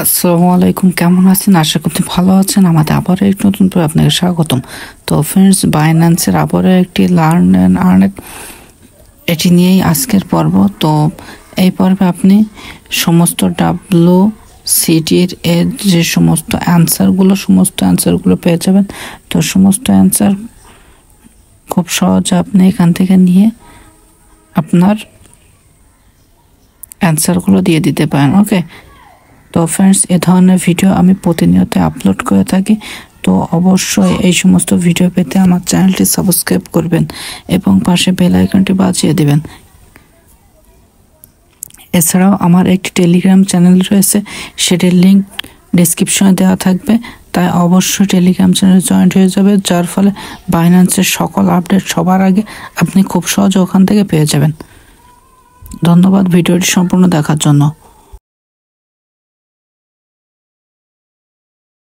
আসসালামু আলাইকুম, কেমন আছেন? আশা করতে ভালো আছেন। আমাদের আবারও একটি নতুন পর্বে আপনাকে স্বাগতম। তো ফ্রেন্ডস, বাইন্যান্সের আবারও একটি লার্ন অ্যান্ড আর্ন এটি নিয়েই আজকের পর্ব। তো এই পর্বে আপনি সমস্ত WCT এর যে সমস্ত অ্যান্সারগুলো পেয়ে যাবেন। তো সমস্ত অ্যান্সার খুব সহজে আপনি এখান থেকে নিয়ে আপনার অ্যান্সারগুলো দিয়ে দিতে পারেন। ওকে, তো ফ্রেন্ডস, এ ধরনের ভিডিও আমি প্রতিনিয়ত আপলোড করে থাকি। তো অবশ্যই এই সমস্ত ভিডিও পেতে আমার চ্যানেলটি সাবস্ক্রাইব করবেন এবং পাশে বেল আইকনটি বাজিয়ে দেবেন। এছাড়াও আমার একটি টেলিগ্রাম চ্যানেল রয়েছে, সেটির লিঙ্ক ডেসক্রিপশনে দেওয়া থাকবে, তাই অবশ্যই টেলিগ্রাম চ্যানেলে জয়েন্ট হয়ে যাবে, যার ফলে বাইন্যান্সের সকল আপডেট সবার আগে আপনি খুব সহজে ওখান থেকে পেয়ে যাবেন। ধন্যবাদ ভিডিওটি সম্পূর্ণ দেখার জন্য।